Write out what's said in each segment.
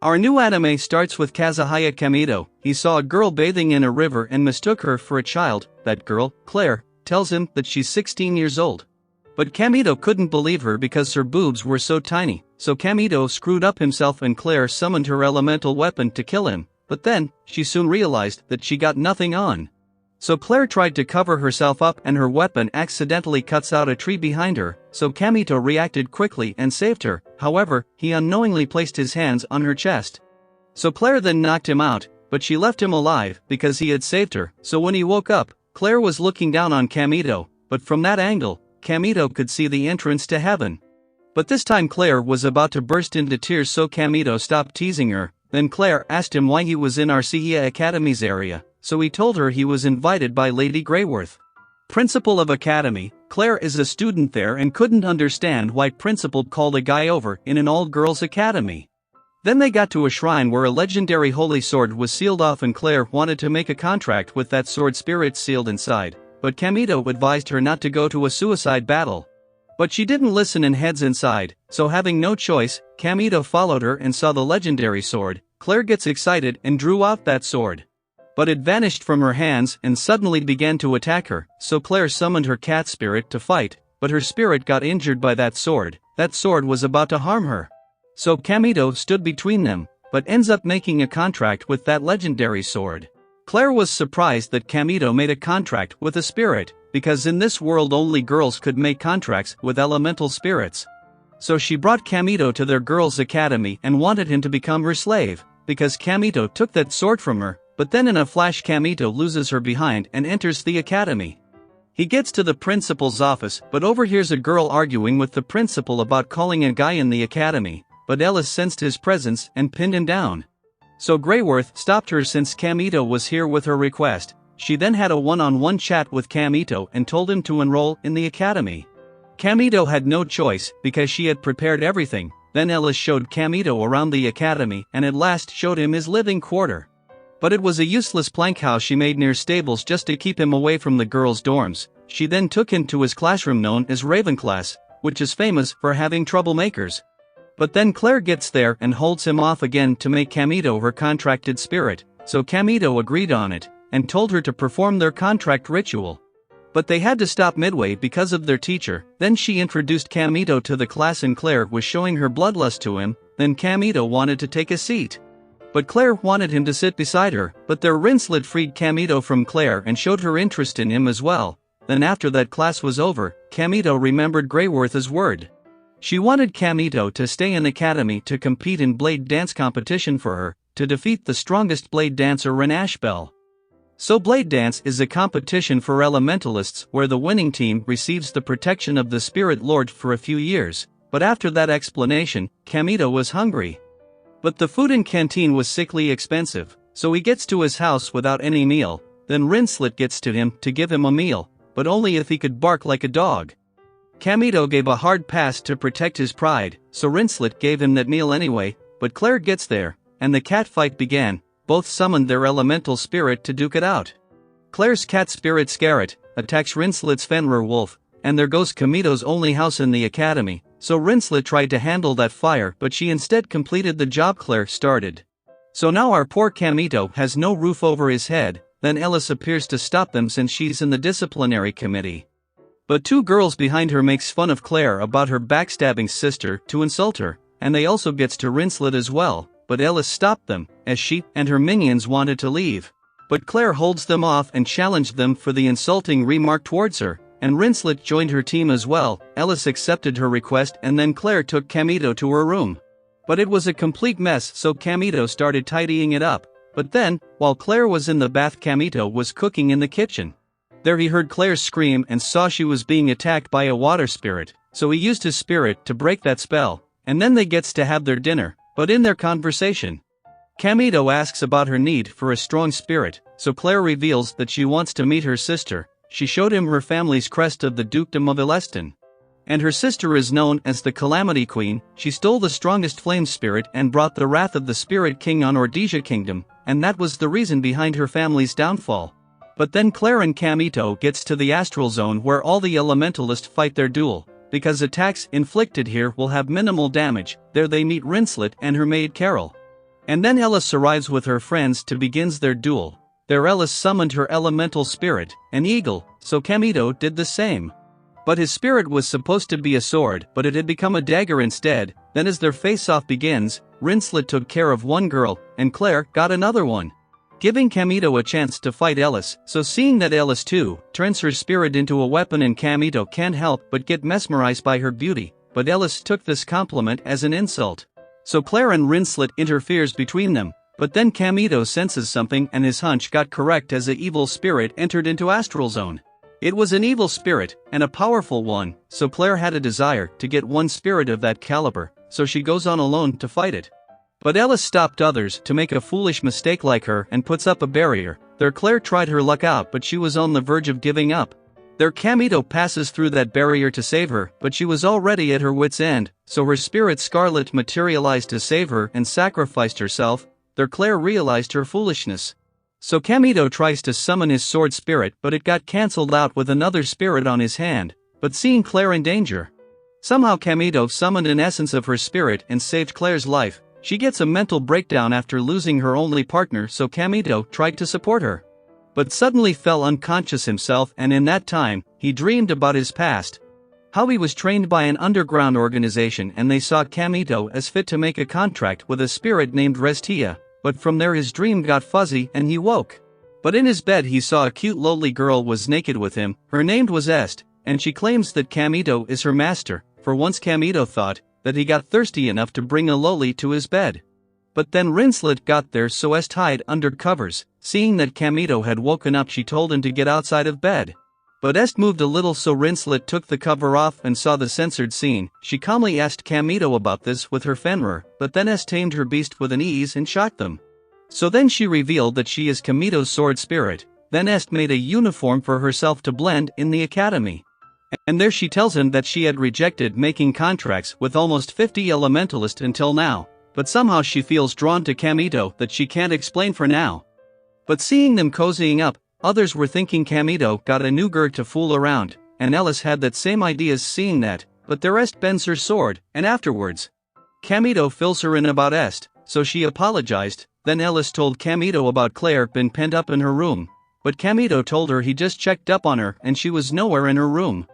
Our new anime starts with Kazuhaya Kamito. He saw a girl bathing in a river and mistook her for a child. That girl, Claire, tells him that she's 16 years old. But Kamito couldn't believe her because her boobs were so tiny, so Kamito screwed up himself and Claire summoned her elemental weapon to kill him, but then, she soon realized that she got nothing on. So Claire tried to cover herself up and her weapon accidentally cuts out a tree behind her, so Kamito reacted quickly and saved her. However, he unknowingly placed his hands on her chest. So Claire then knocked him out, but she left him alive because he had saved her. So when he woke up, Claire was looking down on Kamito, but from that angle, Kamito could see the entrance to heaven. But this time Claire was about to burst into tears, so Kamito stopped teasing her. Then Claire asked him why he was in Arceia Academy's area, so he told her he was invited by Lady Greyworth, principal of Academy. Claire is a student there and couldn't understand why principal called a guy over in an all-girls academy. Then they got to a shrine where a legendary holy sword was sealed off and Claire wanted to make a contract with that sword spirit sealed inside, but Kamito advised her not to go to a suicide battle. But she didn't listen and heads inside, so having no choice, Kamito followed her and saw the legendary sword. Claire gets excited and drew out that sword. But it vanished from her hands and suddenly began to attack her, so Claire summoned her cat spirit to fight, but her spirit got injured by that sword. That sword was about to harm her. So Kamito stood between them, but ends up making a contract with that legendary sword. Claire was surprised that Kamito made a contract with a spirit, because in this world only girls could make contracts with elemental spirits. So she brought Kamito to their girls' academy and wanted him to become her slave, because Kamito took that sword from her, but then in a flash Kamito loses her behind and enters the academy. He gets to the principal's office but overhears a girl arguing with the principal about calling a guy in the academy, but Ellis sensed his presence and pinned him down. So Greyworth stopped her since Kamito was here with her request. She then had a one-on-one chat with Kamito and told him to enroll in the academy. Kamito had no choice because she had prepared everything. Then Ellis showed Kamito around the academy and at last showed him his living quarter. But it was a useless plank house she made near stables just to keep him away from the girls' dorms. She then took him to his classroom known as Ravenclass, which is famous for having troublemakers. But then Claire gets there and holds him off again to make Kamito her contracted spirit, so Kamito agreed on it, and told her to perform their contract ritual. But they had to stop midway because of their teacher. Then she introduced Kamito to the class and Claire was showing her bloodlust to him. Then Kamito wanted to take a seat, but Claire wanted him to sit beside her, but their rinslet freed Kamito from Claire and showed her interest in him as well. Then after that class was over, Kamito remembered Greyworth's word. She wanted Kamito to stay in academy to compete in blade dance competition for her, to defeat the strongest blade dancer Renashbell. So blade dance is a competition for elementalists where the winning team receives the protection of the spirit lord for a few years. But after that explanation, Kamito was hungry. But the food in canteen was sickly expensive, so he gets to his house without any meal. Then Rinslet gets to him to give him a meal, but only if he could bark like a dog. Kamito gave a hard pass to protect his pride, so Rinslet gave him that meal anyway. But Claire gets there, and the cat fight began. Both summoned their elemental spirit to duke it out. Claire's cat spirit Scarlet attacks Rinslet's Fenrir wolf, and there goes Kamito's only house in the academy. So Rinslet tried to handle that fire but she instead completed the job Claire started. So now our poor Kamito has no roof over his head. Then Ellis appears to stop them since she's in the disciplinary committee. But two girls behind her makes fun of Claire about her backstabbing sister to insult her, and they also gets to Rinslet as well. But Ellis stopped them, as she and her minions wanted to leave. But Claire holds them off and challenged them for the insulting remark towards her, and Rinslet joined her team as well. Ellis accepted her request and then Claire took Kamito to her room. But it was a complete mess, so Kamito started tidying it up. But then, while Claire was in the bath, Kamito was cooking in the kitchen. There he heard Claire scream and saw she was being attacked by a water spirit, so he used his spirit to break that spell, and then they gets to have their dinner. But in their conversation, Kamito asks about her need for a strong spirit, so Claire reveals that she wants to meet her sister. She showed him her family's crest of the Dukedom of Eleston. And her sister is known as the Calamity Queen. She stole the strongest flame spirit and brought the wrath of the Spirit King on Ordesia Kingdom, and that was the reason behind her family's downfall. But then Claire and Kamito gets to the astral zone where all the elementalists fight their duel. Because attacks inflicted here will have minimal damage. There they meet Rinslet and her maid Carol. And then Ellis arrives with her friends to begins their duel. There Ellis summoned her elemental spirit, an eagle, so Kamito did the same. But his spirit was supposed to be a sword, but it had become a dagger instead. Then as their face-off begins, Rinslet took care of one girl, and Claire got another one, giving Kamito a chance to fight Ellis. So seeing that Ellis too turns her spirit into a weapon and Kamito can't help but get mesmerized by her beauty, but Ellis took this compliment as an insult. So Claire and Rinslet interferes between them, but then Kamito senses something and his hunch got correct as an evil spirit entered into Astral Zone. It was an evil spirit, and a powerful one, so Claire had a desire to get one spirit of that caliber, so she goes on alone to fight it. But Ellis stopped others to make a foolish mistake like her and puts up a barrier. There Claire tried her luck out but she was on the verge of giving up. There Kamito passes through that barrier to save her, but she was already at her wit's end, so her spirit Scarlet materialized to save her and sacrificed herself. There Claire realized her foolishness. So Kamito tries to summon his sword spirit but it got cancelled out with another spirit on his hand, but seeing Claire in danger, somehow Kamito summoned an essence of her spirit and saved Claire's life. She gets a mental breakdown after losing her only partner, so Kamito tried to support her, but suddenly fell unconscious himself, and in that time, he dreamed about his past. How he was trained by an underground organization and they saw Kamito as fit to make a contract with a spirit named Restia. But from there his dream got fuzzy and he woke. But in his bed he saw a cute lowly girl was naked with him. Her name was Est, and she claims that Kamito is her master. For once Kamito thought that he got thirsty enough to bring a lowly to his bed. But then Rinslet got there, so Est hid under covers. Seeing that Kamito had woken up, she told him to get outside of bed. But Est moved a little, so Rinslet took the cover off and saw the censored scene. She calmly asked Kamito about this with her Fenrir, but then Est tamed her beast with an ease and shot them. So then she revealed that she is Kamito's sword spirit. Then Est made a uniform for herself to blend in the academy. And there she tells him that she had rejected making contracts with almost 50 elementalists until now, but somehow she feels drawn to Kamito that she can't explain for now. But seeing them cozying up, others were thinking Kamito got a new girl to fool around, and Ellis had that same ideas seeing that, but the Est bends her sword, and afterwards, Kamito fills her in about Est, so she apologized. Then Ellis told Kamito about Claire been penned up in her room, but Kamito told her he just checked up on her and she was nowhere in her room.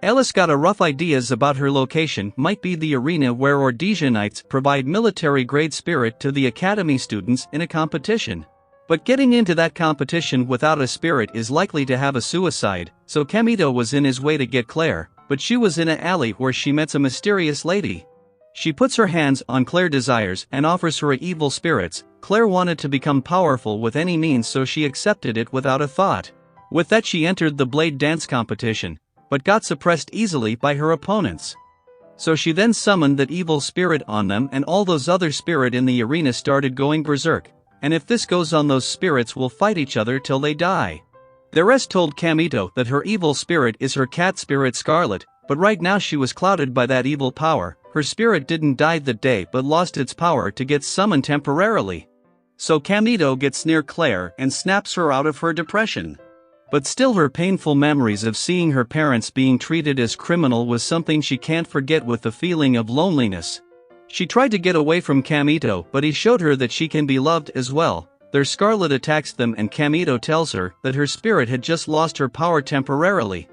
Ellis got a rough ideas about her location, might be the arena where Ordesianites provide military-grade spirit to the academy students in a competition. But getting into that competition without a spirit is likely to have a suicide, so Kamito was in his way to get Claire, but she was in an alley where she met a mysterious lady. She puts her hands on Claire's desires and offers her evil spirits. Claire wanted to become powerful with any means, so she accepted it without a thought. With that she entered the blade dance competition, but got suppressed easily by her opponents. So she then summoned that evil spirit on them, and all those other spirit in the arena started going berserk. And if this goes on, those spirits will fight each other till they die. The rest told Kamito that her evil spirit is her cat spirit Scarlet, but right now she was clouded by that evil power. Her spirit didn't die that day but lost its power to get summoned temporarily. So Kamito gets near Claire and snaps her out of her depression. But still her painful memories of seeing her parents being treated as criminal was something she can't forget, with the feeling of loneliness. She tried to get away from Kamito, but he showed her that she can be loved as well. Their Scarlet attacks them and Kamito tells her that her spirit had just lost her power temporarily.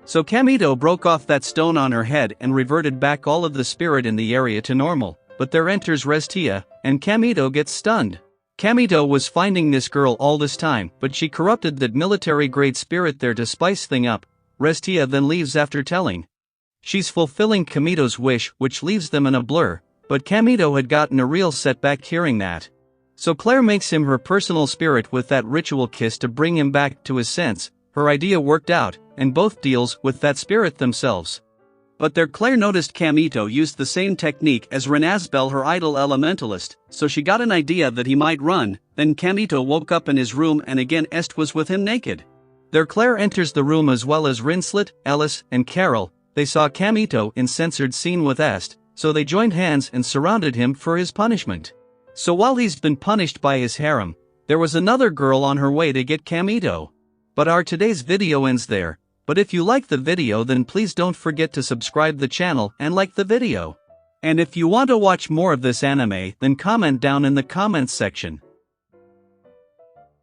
So Kamito broke off that stone on her head and reverted back all of the spirit in the area to normal, but there enters Restia, and Kamito gets stunned. Kamito was finding this girl all this time, but she corrupted that military-grade spirit there to spice thing up. Restia then leaves after telling she's fulfilling Kamito's wish, which leaves them in a blur. But Kamito had gotten a real setback hearing that. So Claire makes him her personal spirit with that ritual kiss to bring him back to his sense. Her idea worked out, and both deals with that spirit themselves. But there Claire noticed Kamito used the same technique as Renazbel, her idol elementalist, so she got an idea that he might run. Then Kamito woke up in his room and again Est was with him naked. There Claire enters the room as well as Rinslet, Ellis, and Carol. They saw Kamito in censored scene with Est, so they joined hands and surrounded him for his punishment. So while he's been punished by his harem, there was another girl on her way to get Kamito. But our today's video ends there. But if you like the video, then please don't forget to subscribe the channel and like the video. And if you want to watch more of this anime, then comment down in the comments section.